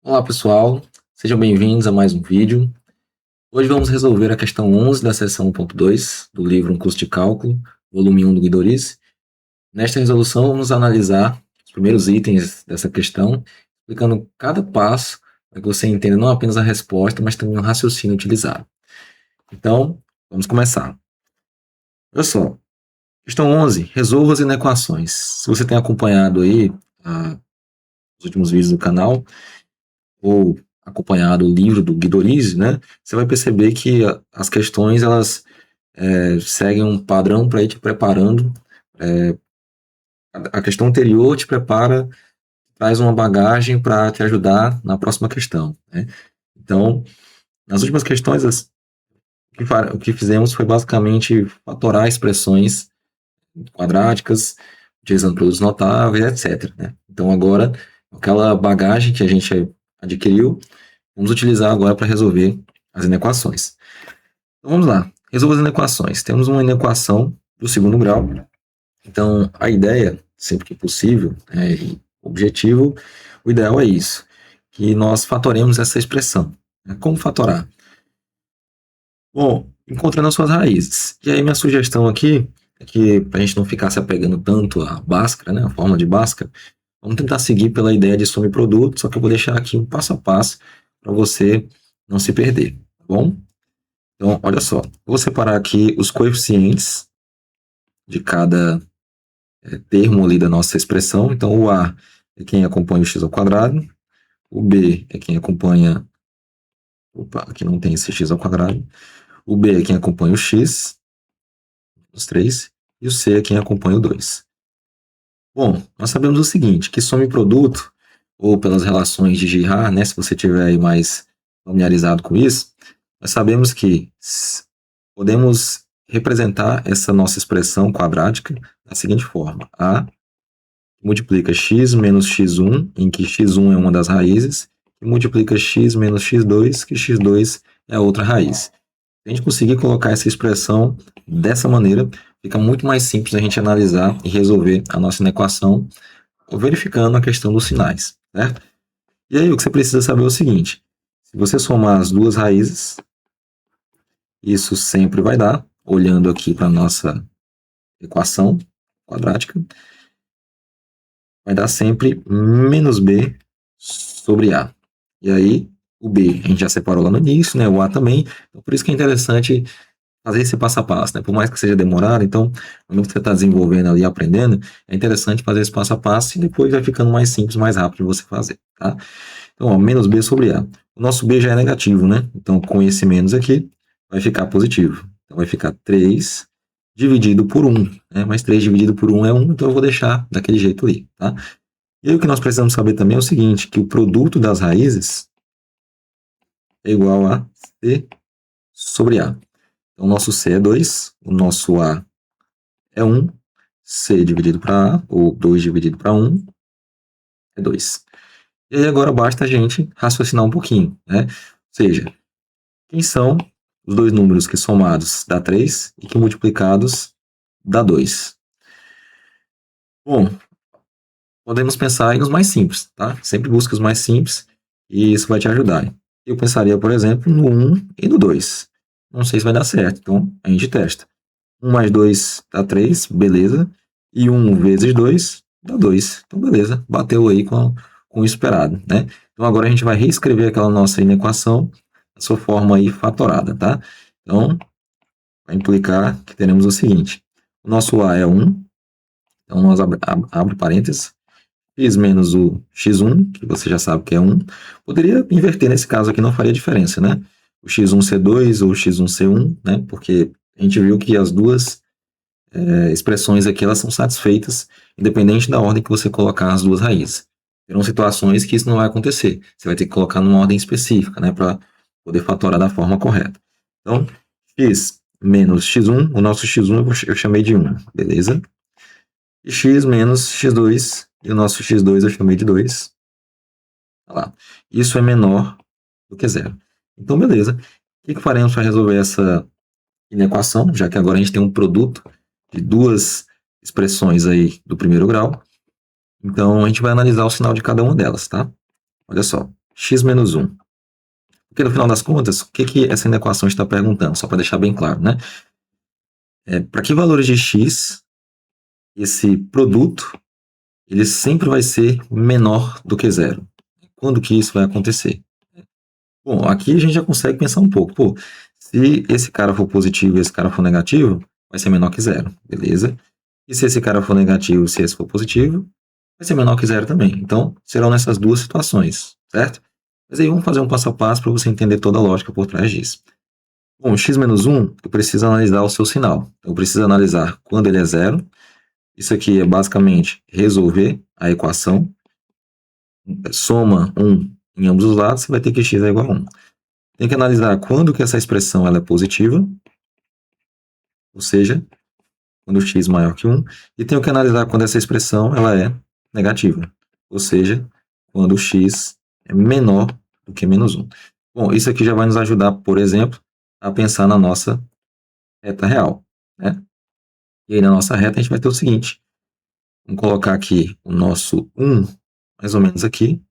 Olá pessoal, sejam bem-vindos a mais um vídeo. Hoje vamos resolver a questão 11 da seção 1.2 do livro Um Curso de Cálculo, volume 1 do Guidorize. Nesta resolução vamos analisar os primeiros itens dessa questão, explicando cada passo para que você entenda não apenas a resposta, mas também o raciocínio utilizado. Então, vamos começar. Olha só, questão 11, resolva as inequações. Se você tem acompanhado aí os últimos vídeos do canal, ou acompanhado o livro do Guidorize, né, você vai perceber que as questões elas seguem um padrão para ir te preparando. A questão anterior te prepara, traz uma bagagem para te ajudar na próxima questão, né? Então, nas últimas questões, o que fizemos foi basicamente fatorar expressões quadráticas, utilizando produtos notáveis, etc., né? Então, agora, aquela bagagem que a gente adquiriu, vamos utilizar agora para resolver as inequações. Então, vamos lá. Resolva as inequações. Temos uma inequação do segundo grau. Então, a ideia, sempre que possível, e objetivo, o ideal é isso, que nós fatoremos essa expressão. Como fatorar? Bom, encontrando as suas raízes. E aí minha sugestão aqui é que, para a gente não ficar se apegando tanto à Bhaskara, né, a fórmula de Bhaskara, vamos tentar seguir pela ideia de soma e produto, só que eu vou deixar aqui um passo a passo para você não se perder, tá bom? Então, olha só, vou separar aqui os coeficientes de cada termo ali da nossa expressão. Então, o A é quem acompanha o x ao quadrado, o B é quem acompanha... Opa, aqui não tem esse x ao quadrado. O B é quem acompanha o x, os 3, e o C é quem acompanha o 2. Bom, nós sabemos o seguinte, que soma e produto, ou pelas relações de Girard, né, se você estiver aí mais familiarizado com isso, nós sabemos que podemos representar essa nossa expressão quadrática da seguinte forma: A multiplica x menos x1, em que x1 é uma das raízes, e multiplica x menos x2, que x2 é a outra raiz. Se a gente conseguir colocar essa expressão dessa maneira, fica muito mais simples a gente analisar e resolver a nossa inequação, verificando a questão dos sinais, certo? E aí o que você precisa saber é o seguinte: se você somar as duas raízes, isso sempre vai dar, olhando aqui para a nossa equação quadrática, vai dar sempre menos b sobre a. E aí, o b a gente já separou lá no início, né? O a também. Então, por isso que é interessante fazer esse passo a passo, né? Por mais que seja demorado, então, quando você está desenvolvendo ali, aprendendo, é interessante fazer esse passo a passo e depois vai ficando mais simples, mais rápido de você fazer, tá? Então, ó, menos b sobre a. O nosso b já é negativo, né? Então, com esse menos aqui, vai ficar positivo. Então, vai ficar 3 dividido por 1, né? Mas 3 dividido por 1 é 1, então eu vou deixar daquele jeito ali, tá? E aí o que nós precisamos saber também é o seguinte, que o produto das raízes é igual a C sobre A. Então, o nosso C é 2, o nosso A é 1, C dividido para A, ou 2 dividido para 1, é 2. E aí agora basta a gente raciocinar um pouquinho, né? Ou seja, quem são os dois números que somados dá 3 e que multiplicados dá 2? Bom, podemos pensar nos mais simples, tá? Sempre busque os mais simples e isso vai te ajudar. Eu pensaria, por exemplo, no 1 e no 2. Não sei se vai dar certo, então a gente testa. 1 mais 2 dá 3, beleza. E 1 vezes 2 dá 2. Então, beleza, bateu aí com o esperado, né? Então, agora a gente vai reescrever aquela nossa inequação na sua forma aí fatorada, tá? Então, vai implicar que teremos o seguinte. O nosso A é 1, então nós abre parênteses, x menos o x1, que você já sabe que é 1, poderia inverter nesse caso aqui, não faria diferença, né? O x1 ser 2 ou o x1 ser 1, né? Porque a gente viu que as duas expressões aqui, elas são satisfeitas, independente da ordem que você colocar as duas raízes. Terão situações que isso não vai acontecer. Você vai ter que colocar numa ordem específica, né? Para poder fatorar da forma correta. Então, x menos x1, o nosso x1 eu chamei de 1, beleza? E x menos x2, e o nosso x2 eu chamei de 2. Olha lá. Isso é menor do que zero. Então, beleza. O que faremos para resolver essa inequação, já que agora a gente tem um produto de duas expressões aí do primeiro grau? Então, a gente vai analisar o sinal de cada uma delas, tá? Olha só. x menos 1. Porque no final das contas, o que essa equação está perguntando? Só para deixar bem claro, né? Para que valores de x esse produto ele sempre vai ser menor do que zero? Quando que isso vai acontecer? Bom, aqui a gente já consegue pensar um pouco. Pô, se esse cara for positivo e esse cara for negativo, vai ser menor que zero, beleza? E se esse cara for negativo, se esse for positivo, vai ser menor que zero também. Então, serão nessas duas situações, certo? Mas aí vamos fazer um passo a passo para você entender toda a lógica por trás disso. Bom, x menos 1, eu preciso analisar o seu sinal. Eu preciso analisar quando ele é zero. Isso aqui é basicamente resolver a equação. Soma 1 em ambos os lados, você vai ter que x é igual a 1. Tem que analisar quando que essa expressão ela é positiva, ou seja, quando x é maior que 1, e tenho que analisar quando essa expressão ela é negativa, ou seja, quando x é menor do que menos 1. Bom, isso aqui já vai nos ajudar, por exemplo, a pensar na nossa reta real, né? E aí na nossa reta a gente vai ter o seguinte, vamos colocar aqui o nosso 1, mais ou menos aqui,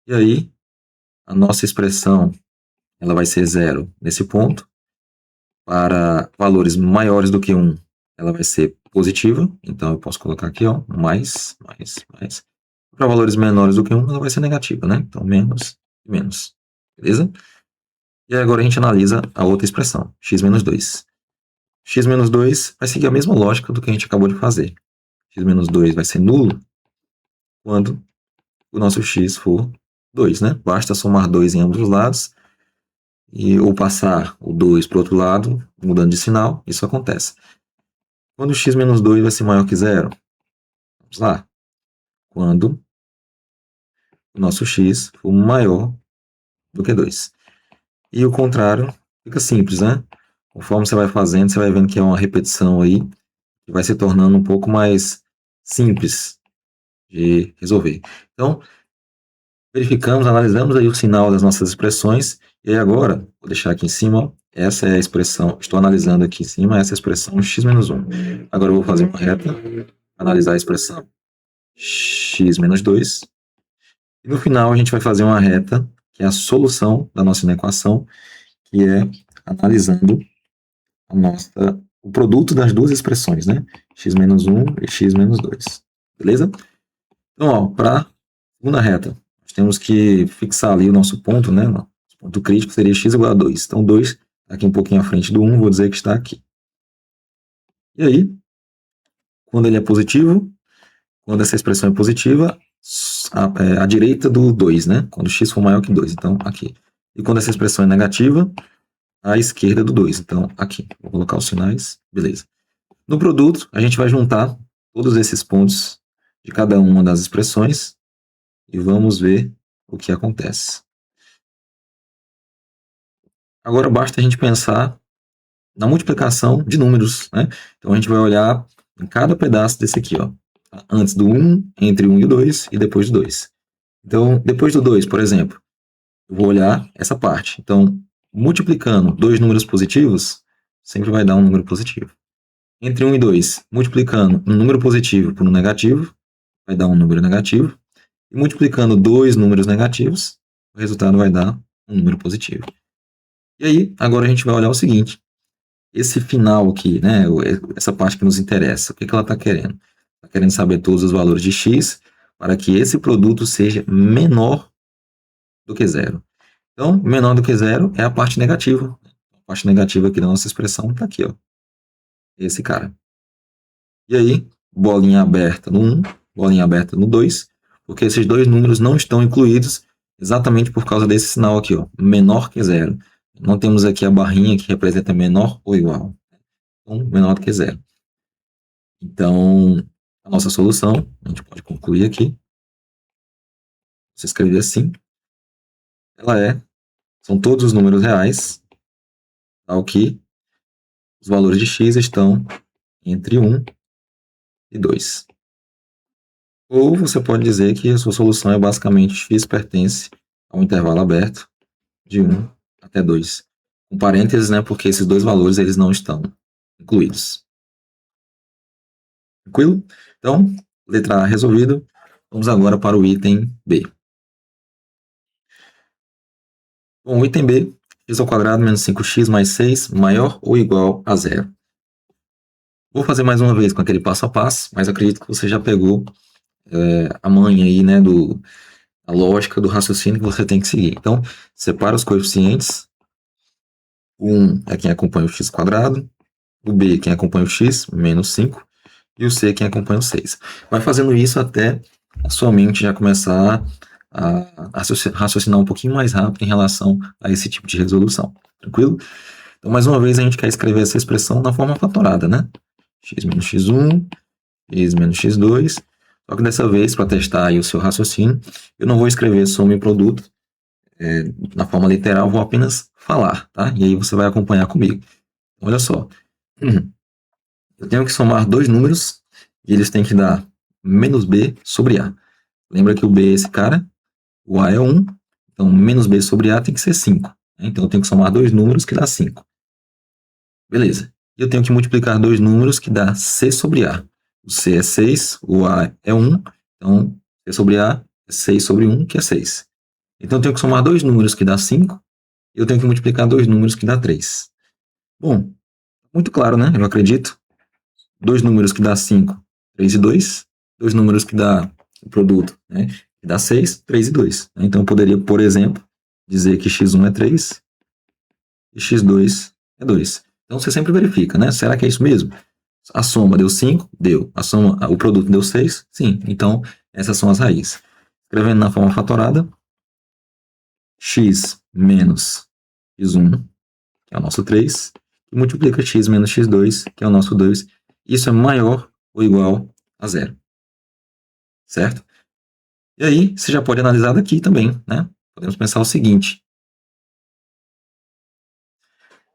e aí a nossa expressão ela vai ser zero nesse ponto. Para valores maiores do que 1, ela vai ser positiva. Então, eu posso colocar aqui, ó, mais. Para valores menores do que 1, ela vai ser negativa, né? Então, menos e menos. Beleza? E agora a gente analisa a outra expressão, x menos 2. X menos 2 vai seguir a mesma lógica do que a gente acabou de fazer. X menos 2 vai ser nulo quando o nosso x for 2, né? Basta somar 2 em ambos os lados ou passar o 2 para o outro lado, mudando de sinal, isso acontece. Quando x menos 2 vai ser maior que zero? Vamos lá. Quando o nosso x for maior do que 2. E o contrário fica simples, né? Conforme você vai fazendo, você vai vendo que é uma repetição aí, que vai se tornando um pouco mais simples de resolver. Então, verificamos, analisamos aí o sinal das nossas expressões, e aí agora, vou deixar aqui em cima, ó, essa é a expressão, estou analisando aqui em cima, essa é a expressão x menos 1. Agora eu vou fazer uma reta, analisar a expressão x menos 2, e no final a gente vai fazer uma reta, que é a solução da nossa equação, que é analisando o produto das duas expressões, né? x menos 1 e x menos 2. Beleza? Então, para a segunda reta, nós temos que fixar ali o nosso ponto, né? O ponto crítico seria x igual a 2. Então, 2 aqui um pouquinho à frente do 1, vou dizer que está aqui. E aí, quando ele é positivo, quando essa expressão é positiva, a direita do 2, né? Quando x for maior que 2, então aqui. E quando essa expressão é negativa, à esquerda do 2, então aqui. Vou colocar os sinais, beleza. No produto, a gente vai juntar todos esses pontos de cada uma das expressões e vamos ver o que acontece. Agora basta a gente pensar na multiplicação de números, né? Então a gente vai olhar em cada pedaço desse aqui, ó. Antes do 1, entre 1 e o 2 e depois do 2. Então, depois do 2, por exemplo, eu vou olhar essa parte. Então, multiplicando dois números positivos, sempre vai dar um número positivo. Entre 1 e 2, multiplicando um número positivo por um negativo, vai dar um número negativo. E multiplicando dois números negativos, o resultado vai dar um número positivo. E aí, agora a gente vai olhar o seguinte. Esse final aqui, né, essa parte que nos interessa, o que ela está querendo? Está querendo saber todos os valores de x para que esse produto seja menor do que zero. Então, menor do que zero é a parte negativa. A parte negativa aqui da nossa expressão está aqui, ó. Esse cara. E aí, bolinha aberta no 1, bolinha aberta no 2, porque esses dois números não estão incluídos exatamente por causa desse sinal aqui, ó, menor que zero. Não temos aqui a barrinha que representa menor ou igual. Então, menor do que zero. Então, a nossa solução, a gente pode concluir aqui. Se escrever assim, são todos os números reais, tal que os valores de x estão entre 1 e 2. Ou você pode dizer que a sua solução é basicamente x pertence a um intervalo aberto de 1 até 2. Com parênteses, né, porque esses dois valores eles não estão incluídos. Tranquilo? Então, letra A resolvido. Vamos agora para o item B. Bom, o item B, x ao quadrado menos 5x mais 6 maior ou igual a zero. Vou fazer mais uma vez com aquele passo a passo, mas acredito que você já pegou a manha aí, né, a lógica do raciocínio que você tem que seguir. Então, separa os coeficientes. O 1 é quem acompanha o x quadrado, o B quem acompanha o x, menos 5, e o C quem acompanha o 6. Vai fazendo isso até a sua mente já começar a raciocinar um pouquinho mais rápido em relação a esse tipo de resolução. Tranquilo? Então, mais uma vez, a gente quer escrever essa expressão na forma fatorada, né? X menos x1, x menos x2. Só que dessa vez, para testar aí o seu raciocínio, eu não vou escrever soma e produto na forma literal, vou apenas falar, tá? E aí você vai acompanhar comigo. Olha só. Eu tenho que somar dois números e eles têm que dar menos b sobre a. Lembra que o b é esse cara, o a é 1, então menos b sobre a tem que ser 5. Então eu tenho que somar dois números que dá 5. Beleza. E eu tenho que multiplicar dois números que dá c sobre a. O c é 6, o a é 1, então c sobre a é 6 sobre 1, que é 6. Então eu tenho que somar dois números que dá 5 e eu tenho que multiplicar dois números que dá 3. Bom, muito claro, né? Eu acredito. Dois números que dá 5, 3 e 2. Dois números que dá o produto, né? Que dá 6, 3 e 2. Então eu poderia, por exemplo, dizer que x1 é 3 e x2 é 2. Então você sempre verifica, né? Será que é isso mesmo? A soma deu 5? Deu. O produto deu 6? Sim. Então essas são as raízes. Escrevendo na forma fatorada, x menos x1, que é o nosso 3, e multiplica x menos x2, que é o nosso 2. Isso é maior ou igual a zero. Certo? E aí, você já pode analisar daqui também, né? Podemos pensar o seguinte,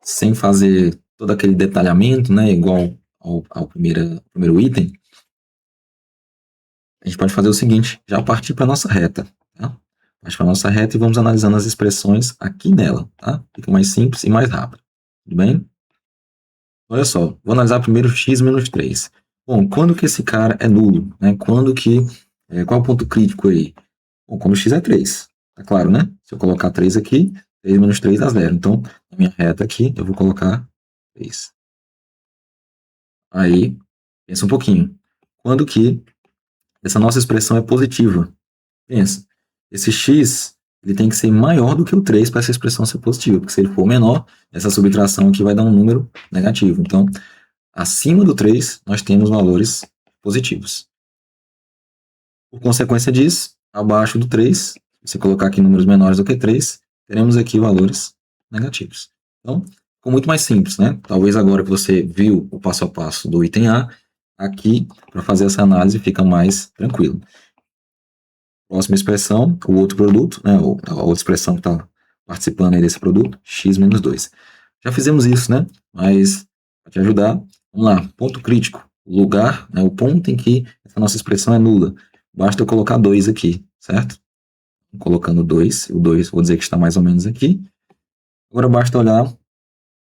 sem fazer todo aquele detalhamento, né, igual ao primeiro item, a gente pode fazer o seguinte, já partir para a nossa reta, tá? Partir para a nossa reta e vamos analisando as expressões aqui nela, tá? Fica mais simples e mais rápido, tudo bem? Olha só, vou analisar primeiro x menos 3. Bom, quando que esse cara é nulo, né? Qual é o ponto crítico aí? Bom, como x é 3, tá claro, né? Se eu colocar 3 aqui, 3 menos 3 dá 0. Então, na minha reta aqui, eu vou colocar 3. Aí, pensa um pouquinho. Quando que essa nossa expressão é positiva? Pensa, esse x ele tem que ser maior do que o 3 para essa expressão ser positiva, porque se ele for menor, essa subtração aqui vai dar um número negativo. Então, acima do 3, nós temos valores positivos. Por consequência disso, abaixo do 3, se colocar aqui números menores do que 3, teremos aqui valores negativos. Então, ficou muito mais simples, né? Talvez agora que você viu o passo a passo do item A, aqui, para fazer essa análise, fica mais tranquilo. Próxima expressão, o outro produto, né? A outra expressão que está participando aí desse produto, x menos 2. Já fizemos isso, né? Mas, para te ajudar, vamos lá. Ponto crítico. O lugar, né? O ponto em que essa nossa expressão é nula. Basta eu colocar 2 aqui, certo? Colocando 2, o 2 vou dizer que está mais ou menos aqui. Agora basta olhar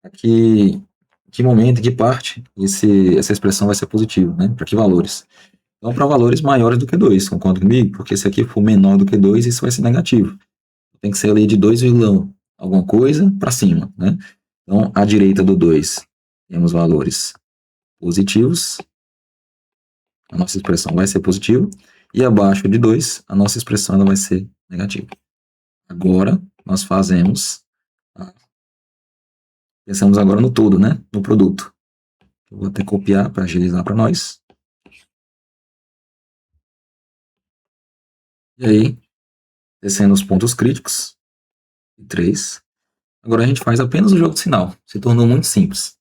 aqui, em que momento, em que parte essa expressão vai ser positiva, né? Para que valores? Então, para valores maiores do que 2, concorda comigo? Porque se aqui for menor do que 2, isso vai ser negativo. Tem que ser ali de 2, alguma coisa para cima, né? Então, à direita do 2, temos valores positivos, a nossa expressão vai ser positiva, e abaixo de 2, a nossa expressão vai ser negativa. Agora, nós pensamos agora no todo, né? No produto. Eu vou até copiar para agilizar para nós. E aí, descendo os pontos críticos, 3. Agora a gente faz apenas o jogo de sinal. Se tornou muito simples.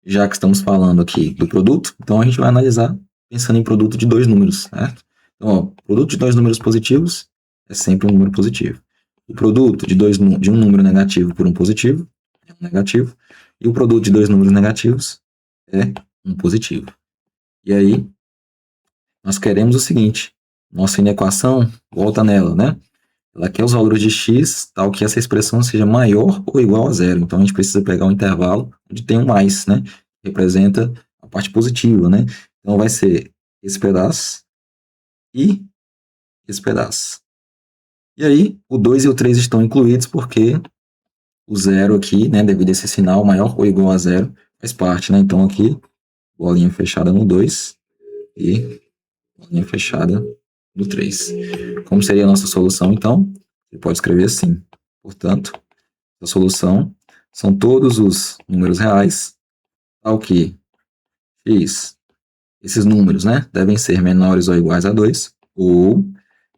Já que estamos falando aqui do produto, então a gente vai analisar pensando em produto de dois números, certo? Então, ó, produto de dois números positivos é sempre um número positivo. O produto de um número negativo por um positivo é um negativo. E o produto de dois números negativos é um positivo. E aí, nós queremos o seguinte, nossa inequação volta nela, né? Ela quer os valores de x tal que essa expressão seja maior ou igual a zero. Então, a gente precisa pegar um intervalo onde tem um mais, né? Que representa a parte positiva, né? Então, vai ser esse pedaço e esse pedaço. E aí, o 2 e o 3 estão incluídos porque o 0 aqui, né, devido a esse sinal maior ou igual a 0, faz parte, né? Então aqui, bolinha fechada no 2 e bolinha fechada no 3. Como seria a nossa solução, então? Você pode escrever assim. Portanto, a solução são todos os números reais, ao que x, esses números, né, devem ser menores ou iguais a 2, ou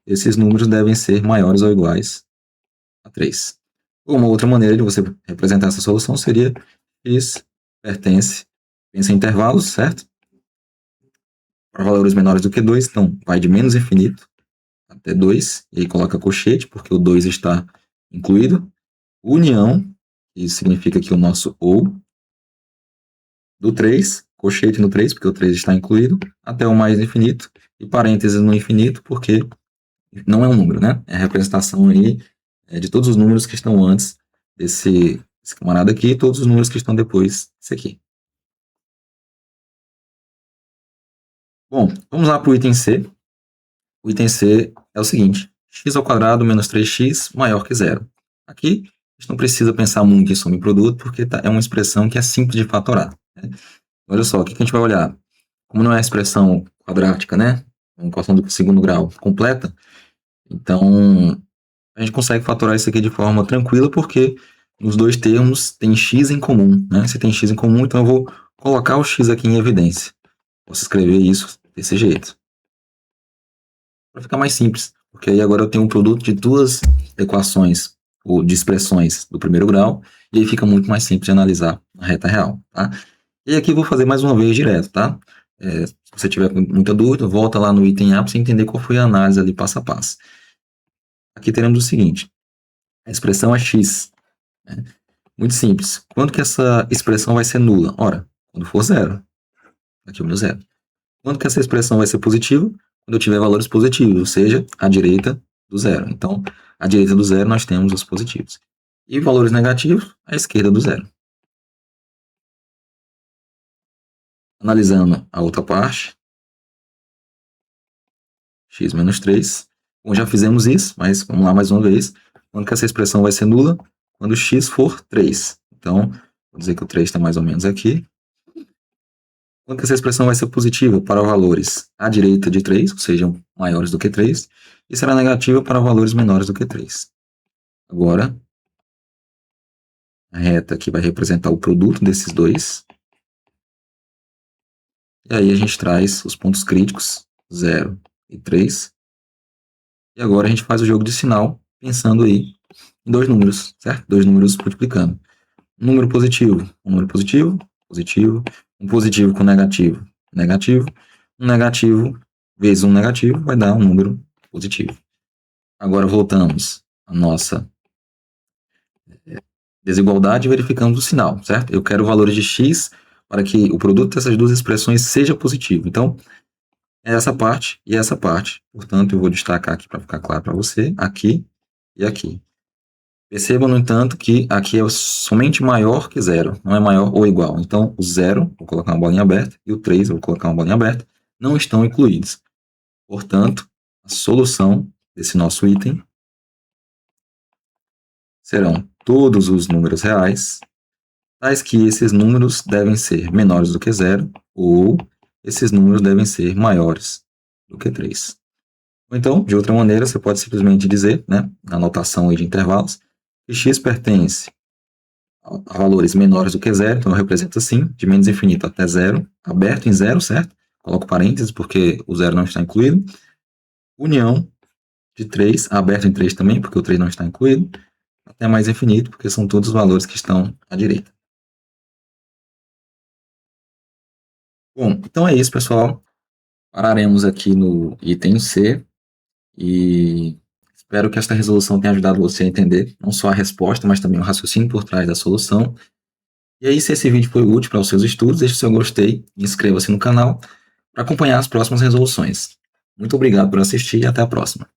esses números devem ser maiores ou iguais a 3. Uma outra maneira de você representar essa solução seria x pertence, pensa em intervalos, certo? Para valores menores do que 2, então vai de menos infinito até 2, e aí coloca colchete, porque o 2 está incluído. União, que significa que o nosso ou, do 3, colchete no 3, porque o 3 está incluído, até o mais infinito, e parênteses no infinito, porque não é um número, né? É a representação aí de todos os números que estão antes desse camarada aqui e todos os números que estão depois desse aqui. Bom, vamos lá para o item C. O item C é o seguinte: x ao quadrado menos 3x maior que zero. Aqui, a gente não precisa pensar muito em soma e produto, porque é uma expressão que é simples de fatorar, né? Olha só, o que a gente vai olhar? Como não é a expressão quadrática, né? Uma equação do segundo grau completa, então a gente consegue fatorar isso aqui de forma tranquila, porque nos dois termos tem x em comum, né? Se tem x em comum, então eu vou colocar o x aqui em evidência. Posso escrever isso desse jeito, para ficar mais simples, porque aí agora eu tenho um produto de duas equações ou de expressões do primeiro grau, e aí fica muito mais simples de analisar na reta real, tá? E aqui eu vou fazer mais uma vez direto, tá? Se você tiver muita dúvida, volta lá no item A para você entender qual foi a análise ali passo a passo. Aqui teremos o seguinte: a expressão é x, né? Muito simples. Quando que essa expressão vai ser nula? Ora, quando for zero. Aqui é o meu zero. Quando que essa expressão vai ser positiva? Quando eu tiver valores positivos, ou seja, à direita do zero. Então, à direita do zero nós temos os positivos. E valores negativos, à esquerda do zero. Analisando a outra parte, x menos 3. Bom, já fizemos isso, mas vamos lá mais uma vez. Quando que essa expressão vai ser nula? Quando x for 3. Então, vou dizer que o 3 está mais ou menos aqui. Quando que essa expressão vai ser positiva? Para valores à direita de 3, ou seja, maiores do que 3, e será negativa para valores menores do que 3. Agora, a reta aqui vai representar o produto desses dois. E aí a gente traz os pontos críticos, 0 e 3. E agora a gente faz o jogo de sinal, pensando aí em dois números, certo? Dois números multiplicando. Um número positivo, positivo. Um positivo com negativo, negativo. Um negativo vezes um negativo vai dar um número positivo. Agora voltamos à nossa desigualdade e verificamos o sinal, certo? Eu quero valores de x para que o produto dessas duas expressões seja positivo. Então, é essa parte e essa parte. Portanto, eu vou destacar aqui para ficar claro para você, aqui e aqui. Percebam, no entanto, que aqui é somente maior que zero, não é maior ou igual. Então, o 0, vou colocar uma bolinha aberta, e o 3, vou colocar uma bolinha aberta, não estão incluídos. Portanto, a solução desse nosso item serão todos os números reais, tais que esses números devem ser menores do que zero, ou esses números devem ser maiores do que 3. Ou então, de outra maneira, você pode simplesmente dizer, né, na notação de intervalos, que x pertence a valores menores do que zero, então eu represento assim, de menos infinito até zero, aberto em zero, certo? Coloco parênteses porque o zero não está incluído. União de 3, aberto em 3 também, porque o 3 não está incluído, até mais infinito, porque são todos os valores que estão à direita. Bom, então é isso, pessoal. Pararemos aqui no item C e espero que esta resolução tenha ajudado você a entender não só a resposta, mas também o raciocínio por trás da solução. E aí, se esse vídeo foi útil para os seus estudos, deixe seu gostei e inscreva-se no canal para acompanhar as próximas resoluções. Muito obrigado por assistir e até a próxima.